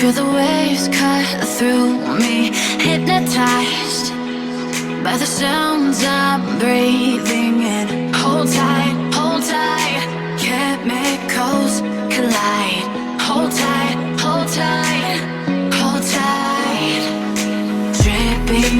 Feel the waves cut through me, hypnotized by the sounds I'm breathing in. Hold tight, hold tight, chemicals collide. Hold tight, hold tight, hold tight. Dripping